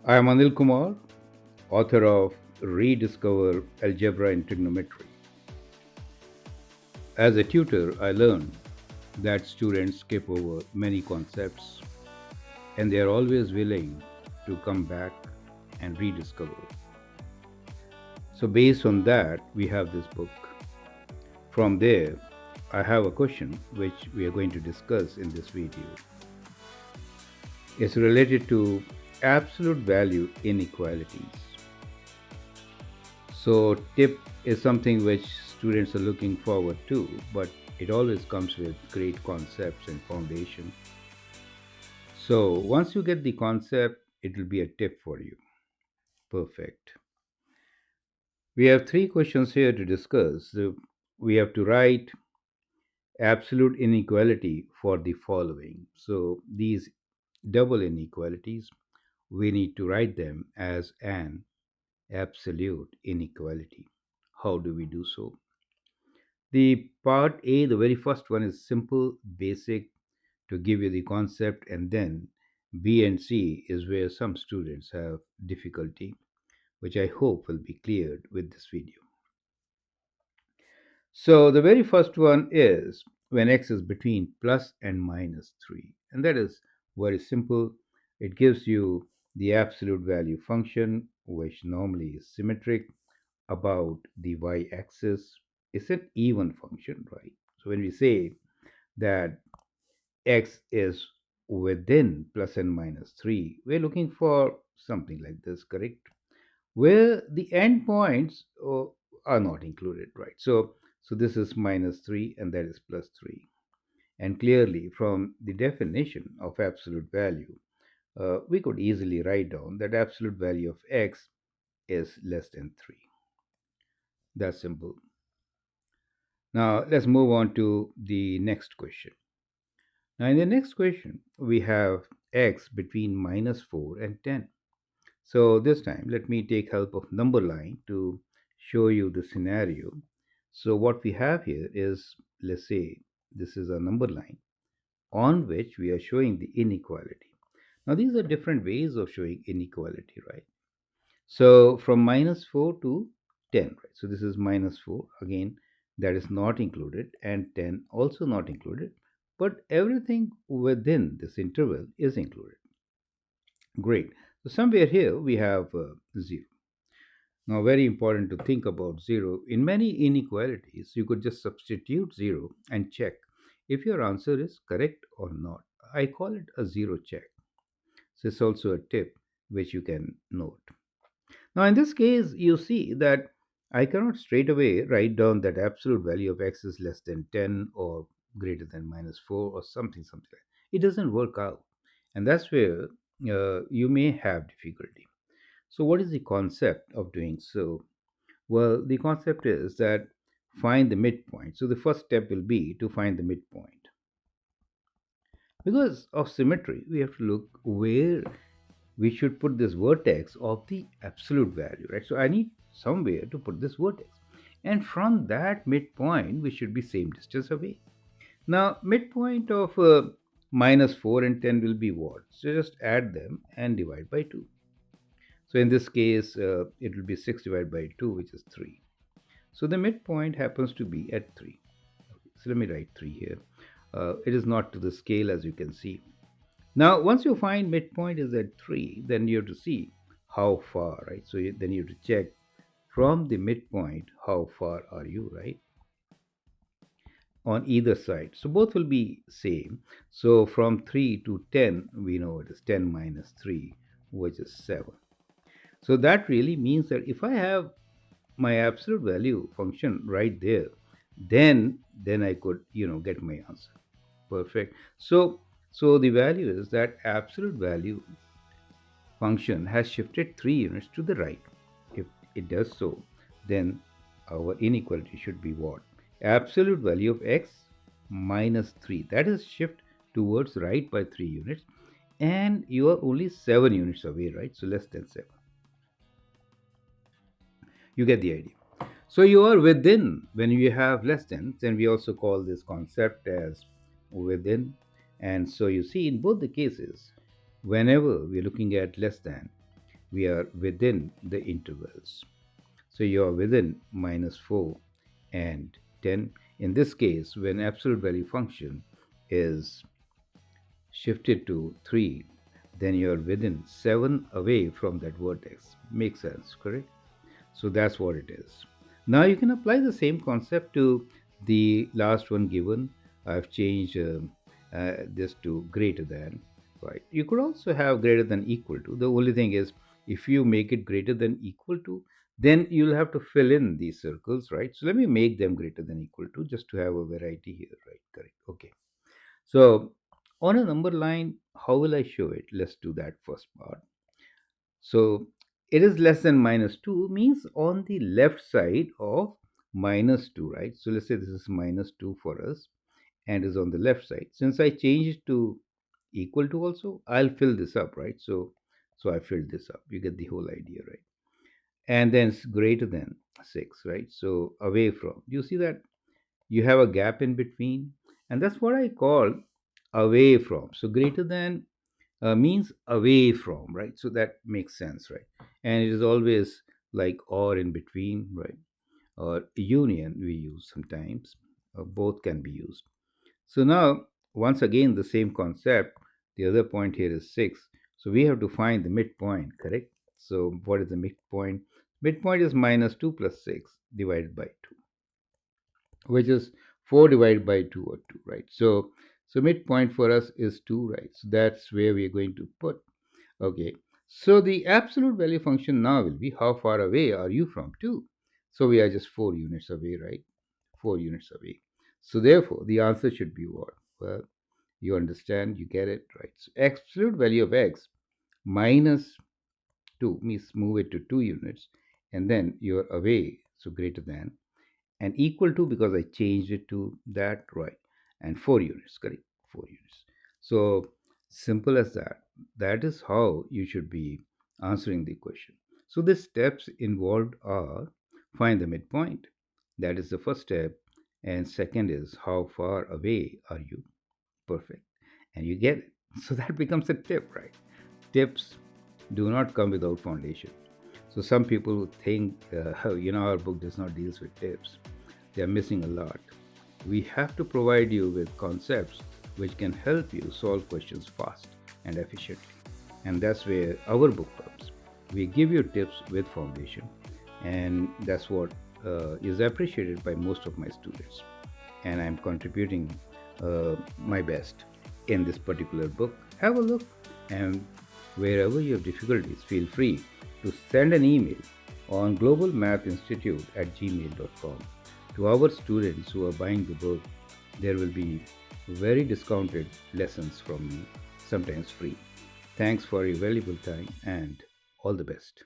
I am Anil Kumar, author of Rediscover Algebra and Trigonometry. As a tutor, I learned that students skip over many concepts and they are always willing to come back and rediscover. So, based on that, we have this book. From there, I have a question which we are going to discuss in this video. It's related to absolute value inequalities. So, tip is something which students are looking forward to, but it always comes with great concepts and foundation. So, once you get the concept, it will be a tip for you. Perfect. We have three questions here to discuss. So we have to write absolute inequality for the following. So, these double inequalities, we need to write them as an absolute inequality. How do we do so? The part A, the very first one, is simple, basic to give you the concept, and then B and C is where some students have difficulty, which I hope will be cleared with this video. So the very first one is when x is between plus and minus 3, and that is very simple. It gives you the absolute value function, which normally is symmetric about the y-axis. It's an even function, right? So when we say that x is within plus and minus 3, we're looking for something like this, correct? Where the endpoints are not included, right? So this is minus 3 and that is plus 3. And clearly, from the definition of absolute value, we could easily write down that absolute value of x is less than 3. That's simple. Now, let's move on to the next question. Now, in the next question, we have x between minus 4 and 10. So this time, let me take help of number line to show you the scenario. So what we have here is, let's say, this is a number line on which we are showing the inequality. Now these are different ways of showing inequality, right? So from minus 4 to 10, right? So this is minus 4, again, that is not included, and 10 also not included, but everything within this interval is included. Great. So somewhere here we have 0. Now, very important to think about 0. In many inequalities, you could just substitute 0 and check if your answer is correct or not. I call it a 0 check. So, it's also a tip which you can note. Now, in this case, you see that I cannot straight away write down that absolute value of x is less than 10 or greater than minus 4 or something like that. It doesn't work out. And that's where you may have difficulty. So, what is the concept of doing so? Well, the concept is that find the midpoint. So, the first step will be to find the midpoint. Because of symmetry, we have to look where we should put this vertex of the absolute value, right? So, I need somewhere to put this vertex. And from that midpoint, we should be same distance away. Now, midpoint of minus 4 and 10 will be what? So, just add them and divide by 2. So in this case, it will be 6 divided by 2, which is 3. So the midpoint happens to be at 3. Okay, so let me write 3 here. It is not to the scale, as you can see. Now, once you find midpoint is at 3, then you have to see how far, right? So then you have to check from the midpoint, how far are you, right? On either side. So both will be same. So from 3 to 10, we know it is 10 minus 3, which is 7. So that really means that if I have my absolute value function right there, then I could get my answer. Perfect. So the value is that absolute value function has shifted 3 units to the right. If it does so, then our inequality should be what? Absolute value of x minus 3. That is shift towards right by 3 units, and you are only 7 units away, right? So less than 7. You get the idea. So you are within. When you have less than, then we also call this concept as within. And so you see in both the cases, whenever we're looking at less than, we are within the intervals. So you are within -4 and 10. In this case, when absolute value function is shifted to 3, then you are within 7 away from that vertex. Makes sense, correct? So that's what it is. Now you can apply the same concept to the last one given. I've changed this to greater than, right? You could also have greater than equal to. The only thing is, if you make it greater than equal to, then you'll have to fill in these circles, right? So let me make them greater than equal to just to have a variety here, right? Correct. Okay. So on a number line, how will I show it? Let's do that first part. So it is less than -2 means on the left side of -2, right? So let's say this is -2 for us and is on the left side. Since I changed it to equal to also, I'll fill this up, right? So I filled this up. You get the whole idea, right? And then it's greater than 6, right? So away from. Do you see that? You have a gap in between, and that's what I call away from. So greater than means away from, right? So that makes sense, right? And it is always like or in between, right? Or union we use sometimes. Both can be used. So now, once again, the same concept. The other point here is 6. So we have to find the midpoint, correct? So what is the midpoint? Midpoint is -2 plus 6 divided by 2, which is 4 divided by 2 or 2, right? So midpoint for us is 2, right? So that's where we're going to put. Okay. So the absolute value function now will be how far away are you from 2? So we are just 4 units away, right? 4 units away. So therefore, the answer should be what? Well, you understand, you get it, right? So absolute value of x minus 2 means move it to 2 units, and then you're away, so greater than, and equal to because I changed it to that, right? And 4 units, correct? 4 units. So simple as that. That is how you should be answering the question. So the steps involved are find the midpoint. That is the first step. And second is how far away are you? Perfect. And you get it. So that becomes a tip, right? Tips do not come without foundation. So some people think, our book does not deals with tips. They are missing a lot. We have to provide you with concepts which can help you solve questions fast and efficiently. And that's where our book comes. We give you tips with foundation, and that's what is appreciated by most of my students. And I'm contributing my best in this particular book. Have a look, and wherever you have difficulties, feel free to send an email on globalmathinstitute@gmail.com. To our students who are buying the book, there will be very discounted lessons from me, sometimes free. Thanks for your valuable time and all the best.